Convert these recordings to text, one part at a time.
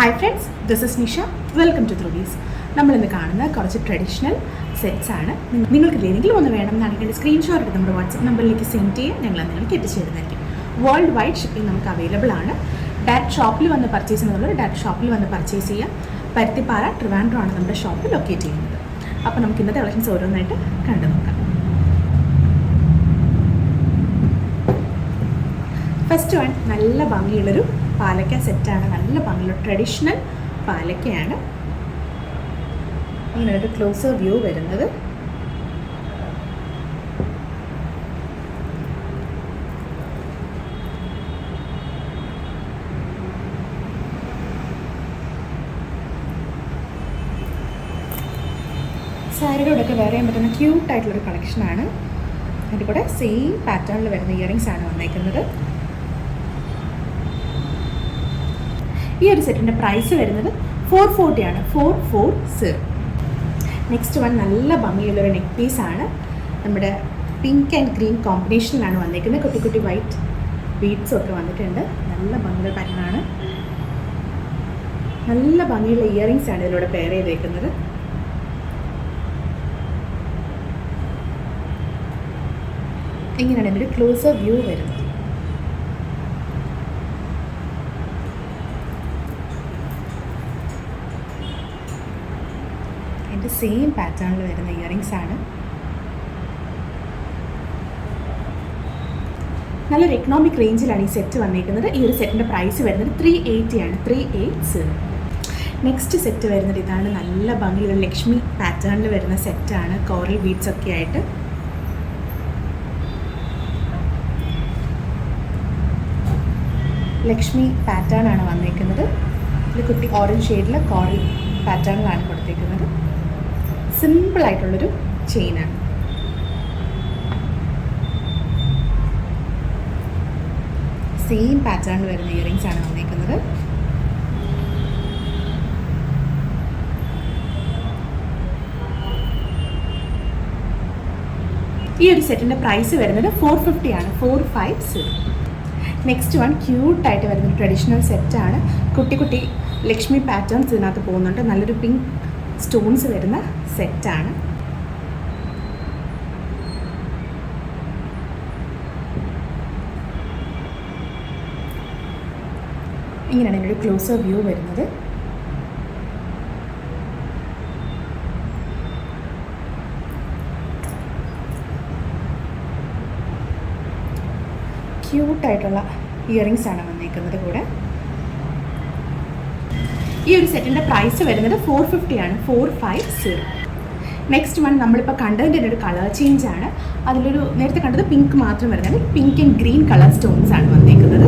Hi friends, this is Nisha. Welcome to ത്രൂഡീസ്. നമ്മളിന്ന് കാണുന്ന കുറച്ച് ട്രഡീഷണൽ സെറ്റ്സ് ആണ്. നിങ്ങൾക്ക് ഏതെങ്കിലും ഒന്ന് വേണമെന്നാണെങ്കിൽ സ്ക്രീൻഷോട്ട് എടുത്ത് നമ്മുടെ വാട്സപ്പ് നമ്പറിലേക്ക് സെൻഡ് ചെയ്യുക. ഞങ്ങൾ നിങ്ങൾക്ക് എത്തിച്ചു തരുന്നതായിരിക്കും. വേൾഡ് വൈഡ് ഷിപ്പിംഗ് നമുക്ക് അവൈലബിൾ ആണ്. ഡയറക്റ്റ് ഷോപ്പിൽ വന്ന് പർച്ചേസ് ചെയ്യുന്നതുകൊണ്ട് ഡയറക്റ്റ് ഷോപ്പിൽ വന്ന് പർച്ചേസ് ചെയ്യാം. പരുത്തിപ്പാറ, ട്രിവാൻഡ്രം ആണ് നമ്മുടെ ഷോപ്പ് ലൊക്കേറ്റ് ചെയ്യുന്നത്. അപ്പോൾ നമുക്ക് ഇന്നത്തെ കളക്ഷൻസ് ഓരോന്നായിട്ട് കണ്ടു നോക്കാം. ഫസ്റ്റ് വൺ നല്ല ഭംഗിയുള്ളൊരു പാലക്ക സെറ്റാണ്. നല്ല ഭംഗിയുള്ള ട്രഡീഷണൽ പാലക്കയാണ്. ഇങ്ങനെ ഒരു ക്ലോസർ വ്യൂ വരുന്നത്. സാരിയോടൊക്കെ വെയർ ചെയ്യാൻ പറ്റുന്ന ക്യൂട്ടായിട്ടുള്ളൊരു കളക്ഷനാണ്. അതിൻ്റെ കൂടെ സെയിം പാറ്റേണിൽ വരുന്ന ഇയറിങ്സ് ആണ് വന്നേക്കുന്നത്. ഈ ഒരു സെറ്റിൻ്റെ പ്രൈസ് വരുന്നത് 440 ആണ്. 440. നെക്സ്റ്റ് വൺ നല്ല ഭംഗിയുള്ളൊരു നെക്ക് പീസാണ്. നമ്മുടെ പിങ്ക് ആൻഡ് ഗ്രീൻ കോമ്പിനേഷനിലാണ് വന്നിരിക്കുന്നത്. കുട്ടി കുട്ടി വൈറ്റ് ബീഡ്സും ഒക്കെ വന്നിട്ടുണ്ട്. നല്ല ഭംഗിയുള്ള പാറ്റേണാണ്. നല്ല ഭംഗിയുള്ള ഇയറിങ്സ് ആണ് ഇതിലൂടെ പെയർ ചെയ്തേക്കുന്നത്. ഇങ്ങനെയാണ് ഇതിൻ്റെ ക്ലോസർ വ്യൂ വരുന്നത്. അതിൻ്റെ സെയിം പാറ്റേണിൽ വരുന്ന ഇയറിങ്സ് ആണ്. നല്ലൊരു എക്കണോമിക് റേഞ്ചിലാണ് ഈ സെറ്റ് വന്നിരിക്കുന്നത്. ഈ ഒരു സെറ്റിൻ്റെ പ്രൈസ് വരുന്നത് 380 ആണ്. 380. നെക്സ്റ്റ് സെറ്റ് വരുന്നത് ഇതാണ്. നല്ല ഭംഗിയുള്ള ലക്ഷ്മി പാറ്റേണിൽ വരുന്ന സെറ്റാണ്. കോറൽ ബീഡ്സ് ഒക്കെ ആയിട്ട്. ലക്ഷ്മി പാറ്റേൺ ആണ് വന്നിരിക്കുന്നത്. ഒരു കുട്ടി ഓറഞ്ച് ഷെയ്ഡിൽ കോറൽ പാറ്റേണിലാണ് കൊടുത്തിരിക്കുന്നത്. സിമ്പിളായിട്ടുള്ളൊരു ചെയിനാണ്. സെയിം പാറ്റേണിൽ വരുന്ന ഇയറിങ്സ് ആണ് വന്നിരിക്കുന്നത്. ഈ ഒരു സെറ്റിൻ്റെ പ്രൈസ് വരുന്നത് 450 ആണ്. 450. നെക്സ്റ്റ് വൺ ക്യൂട്ടായിട്ട് വരുന്നൊരു ട്രഡീഷണൽ സെറ്റാണ്. കുട്ടി കുട്ടി ലക്ഷ്മി പാറ്റേൺസ് ഇതിനകത്ത് പോകുന്നുണ്ട്. നല്ലൊരു പിങ്ക് സ്റ്റോൺസ് വരുന്ന സെറ്റാണ്. ഇങ്ങനെയാണ് ഇതിൻ്റെ ഒരു ക്ലോസർ വ്യൂ വരുന്നത്. ക്യൂട്ടായിട്ടുള്ള ഇയറിങ്സ് ആണ് വന്നിരിക്കുന്നത് കൂടെ. ഈ ഒരു സെറ്റിൻ്റെ പ്രൈസ് വരുന്നത് 450 ആണ്. 450. നെക്സ്റ്റ് വൺ നമ്മളിപ്പോൾ കണ്ടതിൻ്റെ ഒരു കളർ ചേഞ്ച് ആണ്. അതിലൊരു നേരത്തെ കണ്ടത് പിങ്ക് മാത്രം വരുന്നത് pink and green colour stones ആണ് വന്നിരിക്കുന്നത്.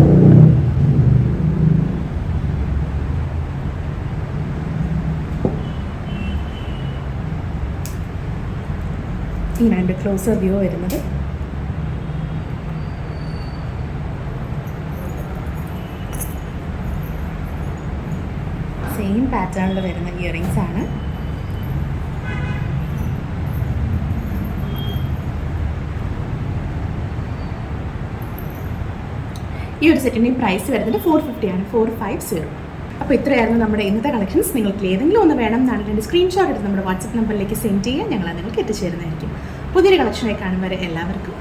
ഇങ്ങനെയാണ് എൻ്റെ ക്ലോസർ വ്യൂ വരുന്നത്. സെയിം പാറ്റേണിൽ വരുന്ന ഇയറിങ്സ് ആണ്. ഈ ഒരു സെറ്റിൻ്റെ പ്രൈസ് വരുന്നത് 450 ആണ്. 450. അപ്പോൾ ഇത്രയായിരുന്നു നമ്മുടെ ഇന്നത്തെ കളക്ഷൻസ്. നിങ്ങൾക്ക് ഏതെങ്കിലും ഒന്ന് വേണം എന്നാണെങ്കിൽ സ്ക്രീൻഷോട്ട് എടുത്ത് നമ്മുടെ വാട്സപ്പ് നമ്പറിലേക്ക് സെൻഡ് ചെയ്യുക. ഞങ്ങൾ നിങ്ങൾക്ക് എത്തിച്ചു തരുന്നതായിരിക്കും. പുതിയൊരു കളക്ഷനായി കാണും വരെ എല്ലാവർക്കും